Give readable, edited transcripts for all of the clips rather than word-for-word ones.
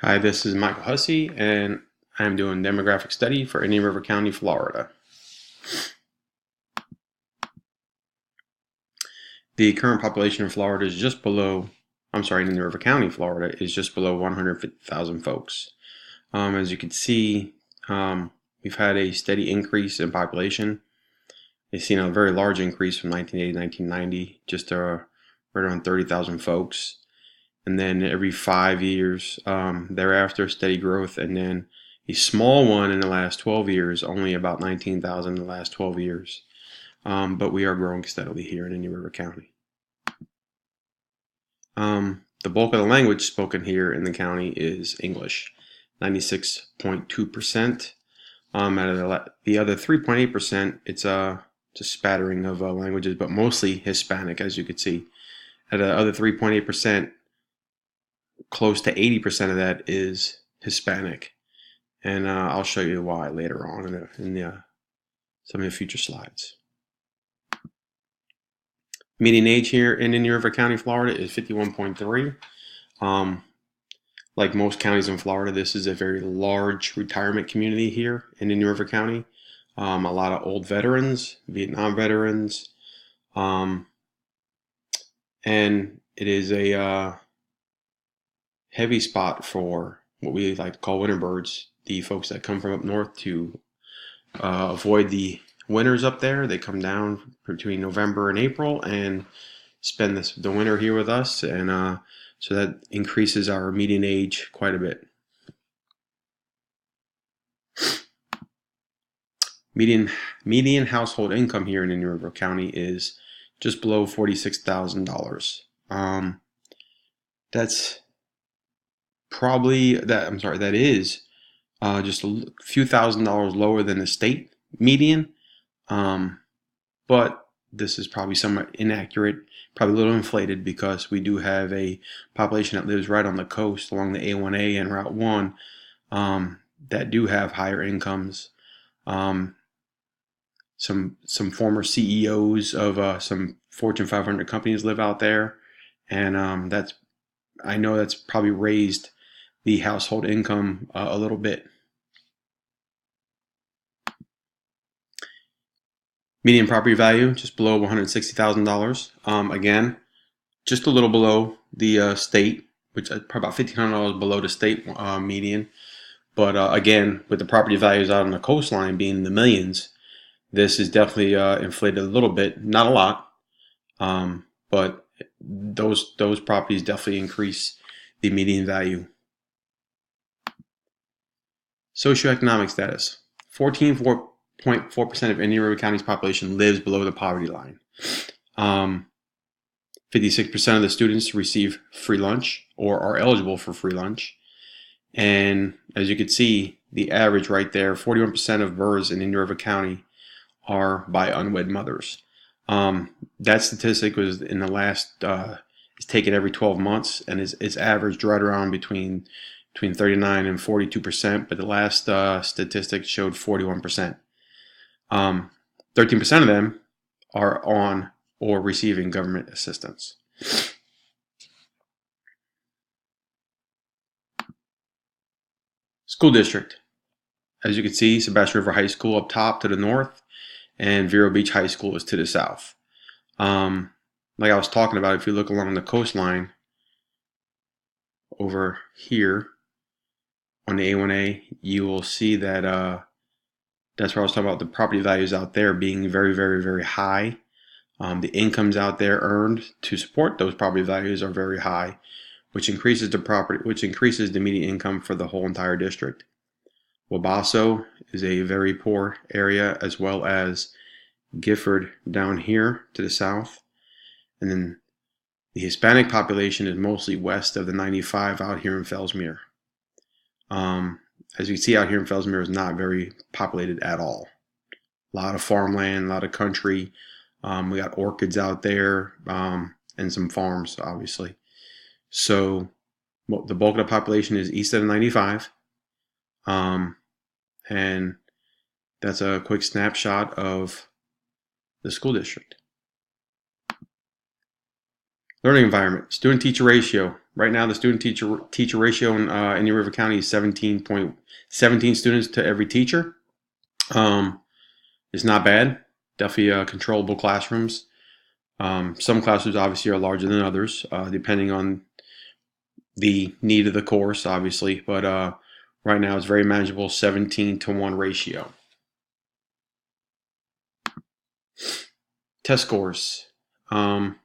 Hi, this is Michael Hussey, and I'm doing demographic study for Indian River County, Florida. The current population in Florida is just below, Indian River County, Florida is just below 150,000 folks. As you can see, we've had a steady increase in population. We've seen a very large increase from 1980 to 1990, just right around 30,000 folks. And then every 5 years thereafter, steady growth, and then a small one in the last 12 years, only about 19,000 in the last 12 years. But we are growing steadily here in Indian River County. The bulk of the language spoken here in the county is English, 96.2%. Out of the other 3.8%, it's a spattering of languages, but mostly Hispanic, as you can see. At the other 3.8%, close to 80% of that is Hispanic, and I'll show you why later on in some of the future slides. Median age here in Indian River County, Florida is 51.3. Like most counties in Florida, this is a very large retirement community here in Indian River County. A lot of old veterans, Vietnam veterans, and it is a heavy spot for what we like to call winter birds, the folks that come from up north to avoid the winters up there. They come down between November and April and spend the winter here with us, and so that increases our median age quite a bit. Median household income here in Indian River County is just below $46,000. That's probably that is just a few $1,000s lower than the state median, but this is probably somewhat inaccurate, probably a little inflated, because we do have a population that lives right on the coast along the A1A and Route 1 that do have higher incomes. Some former CEOs of some Fortune 500 companies live out there, and I know that's probably raised the household income a little bit. Median property value just below $160,000. Again, just a little below the state, which is probably about $1,500 below the state median. But again, with the property values out on the coastline being in the millions, this is definitely inflated a little bit, not a lot, but those properties definitely increase the median value. Socioeconomic status. 14.4% of Indian River County's population lives below the poverty line. 56% of the students receive free lunch or are eligible for free lunch. And as you can see, the average right there, 41% of births in Indian River County are by unwed mothers. That statistic was in the last, is taken every 12 months, and is averaged right around between 39 and 42%, but the last statistic showed 41%. 13% of them are on or receiving government assistance. School district. As you can see, Sebastian River High School up top to the north, and Vero Beach High School is to the south. Like I was talking about, if you look along the coastline over here on the A1A, you will see that that's where I was talking about the property values out there being very, very, very high. The incomes out there earned to support those property values are very high, which increases the median income for the whole entire district. Wabasso is a very poor area, as well as Gifford down here to the south. And then the Hispanic population is mostly west of the 95 out here in Fellsmere. As you can see, out here in Fellsmere is not very populated at all. A lot of farmland, a lot of country. We got orchids out there, and some farms, obviously. So the bulk of the population is east of the 95. And that's a quick snapshot of the school district. Learning environment. Student-teacher ratio. Right now, the student teacher ratio in Indian River County is 17.17 students to every teacher. It's not bad. Definitely controllable classrooms. Some classrooms obviously are larger than others, depending on the need of the course, obviously. But right now, it's very manageable, 17-to-1 ratio. Test scores. Not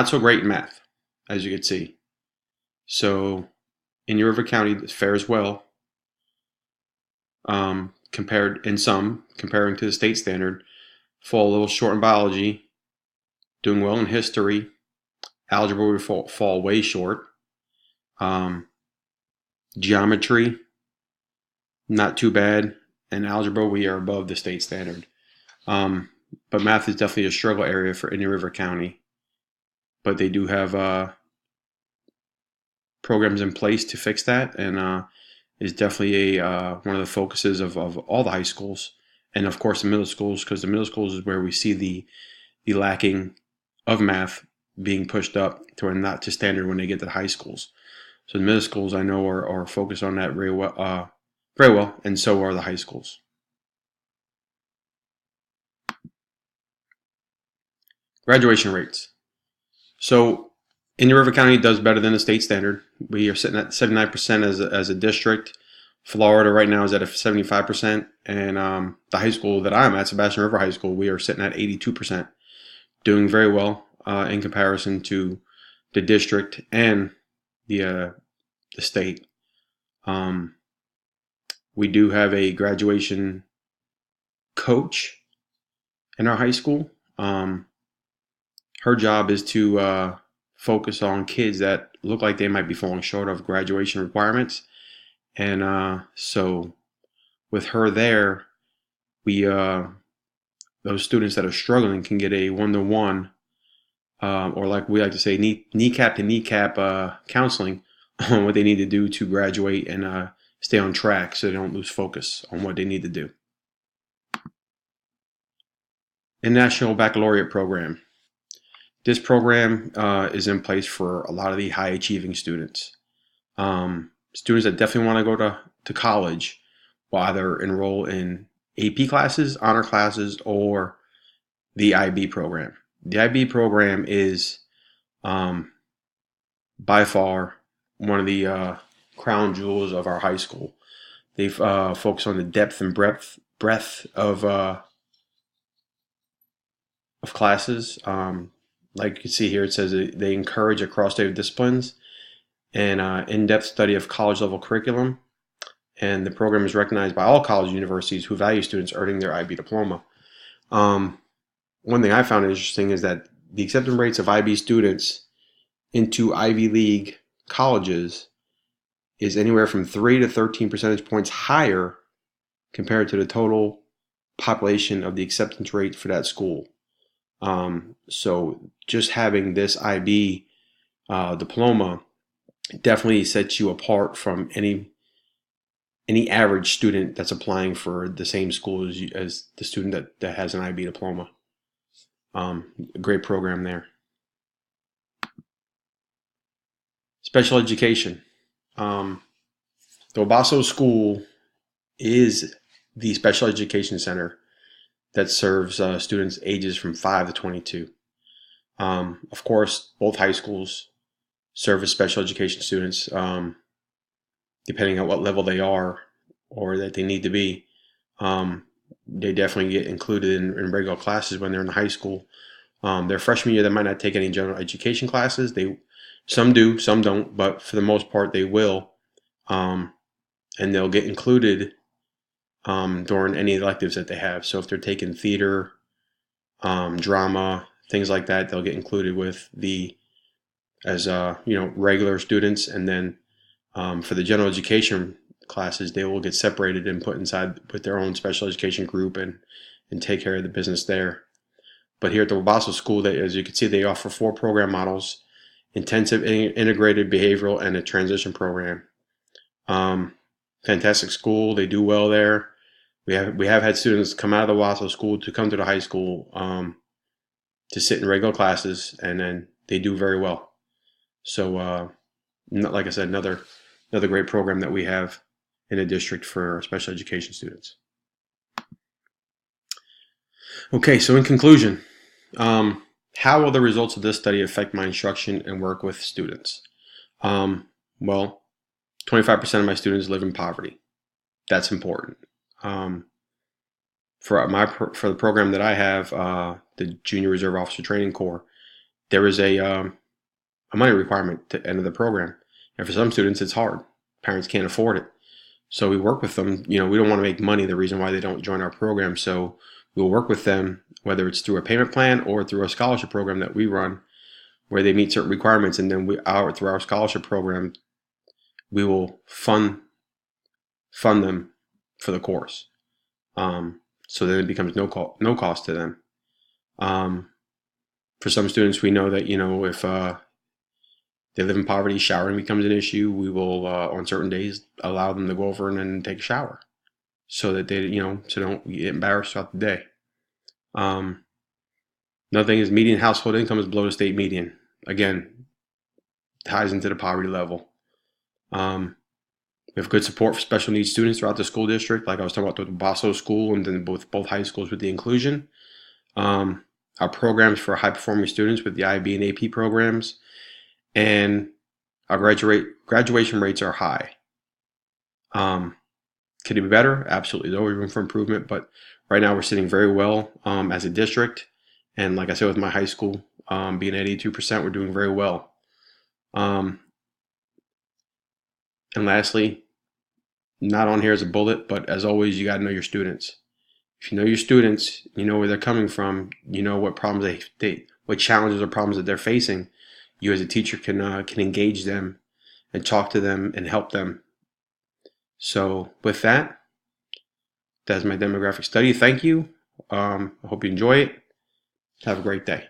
so great in math, as you can see. So in River County, it fares well, comparing to the state standard. Fall a little short in biology, doing well in history. Algebra would fall way short. Geometry, not too bad. And algebra, we are above the state standard. But math is definitely a struggle area for Indian River County. But they do have programs in place to fix that, and is definitely one of the focuses of all the high schools, and of course the middle schools, because the middle schools is where we see the lacking of math being pushed up to where not to standard when they get to the high schools. So the middle schools, I know, are focused on that very well, and so are the high schools. Graduation rates. So Indian River County does better than the state standard. We are sitting at 79% as a district. Florida right now is at a 75%, and the high school that I'm at, Sebastian River High School, we are sitting at 82%, doing very well in comparison to the district and the state. We do have a graduation coach in our high school. Her job is to focus on kids that look like they might be falling short of graduation requirements. And so with her there, we those students that are struggling can get a one-to-one, or like we like to say, kneecap to kneecap counseling on what they need to do to graduate and stay on track so they don't lose focus on what they need to do. National Baccalaureate Program. This program is in place for a lot of the high achieving students. Students that definitely want to go to college will either enroll in AP classes, honor classes, or the IB program. The IB program is by far one of the crown jewels of our high school. They focus on the depth and breadth of classes. Like you can see here, it says they encourage a cross-state of disciplines and in-depth study of college-level curriculum. And the program is recognized by all college universities who value students earning their IB diploma. One thing I found interesting is that the acceptance rates of IB students into Ivy League colleges is anywhere from 3 to 13 percentage points higher compared to the total population of the acceptance rate for that school. So just having this IB diploma definitely sets you apart from any average student that's applying for the same school as the student that has an IB diploma. A great program there. Special education. The Obaso School is the special education center that serves students ages from 5 to 22. Of course, both high schools serve as special education students, depending on what level they are or that they need to be. They definitely get included in regular classes when they're in high school. Their freshman year, they might not take any general education classes. Some do, some don't, but for the most part, they will. And they'll get included during any electives that they have. So if they're taking theater, drama, things like that, they'll get included with as regular students. And then for the general education classes, they will get separated and put inside with their own special education group and take care of the business there. But here at the Obaso School, as you can see, they offer 4 program models: intensive integrated behavioral and a transition program. Fantastic school. They do well there. We have had students come out of the Obaso School to come to the high school to sit in regular classes, and then they do very well. So, like I said, another great program that we have in a district for special education students. Okay, so in conclusion, how will the results of this study affect my instruction and work with students? Well, 25% of my students live in poverty. That's important. For the program that I have, the Junior Reserve Officer Training Corps, there is a money requirement to enter the program, and for some students, it's hard. Parents can't afford it, so we work with them. We don't want to make money the reason why they don't join our program, so we'll work with them, whether it's through a payment plan or through a scholarship program that we run, where they meet certain requirements, and then through our scholarship program, we will fund them for the course, so that it becomes no cost to them. For some students, we know that if they live in poverty, showering becomes an issue. We will on certain days allow them to go over and then take a shower, so that they so don't get embarrassed throughout the day. Another thing is median household income is below the state median. Again, ties into the poverty level. We have good support for special needs students throughout the school district, like I was talking about with the Basso School and then both high schools with the inclusion. Our programs for high-performing students with the IB and AP programs, and our graduation rates are high. Could it be better? Absolutely. There's always room for improvement, but right now we're sitting very well as a district. And like I said, with my high school being at 82%, we're doing very well. And lastly, not on here as a bullet, but as always, you got to know your students. If you know your students, you know where they're coming from, you know what problems what challenges or problems that they're facing, you as a teacher can engage them and talk to them and help them. So with that, that's my demographic study. Thank you. I hope you enjoy it. Have a great day.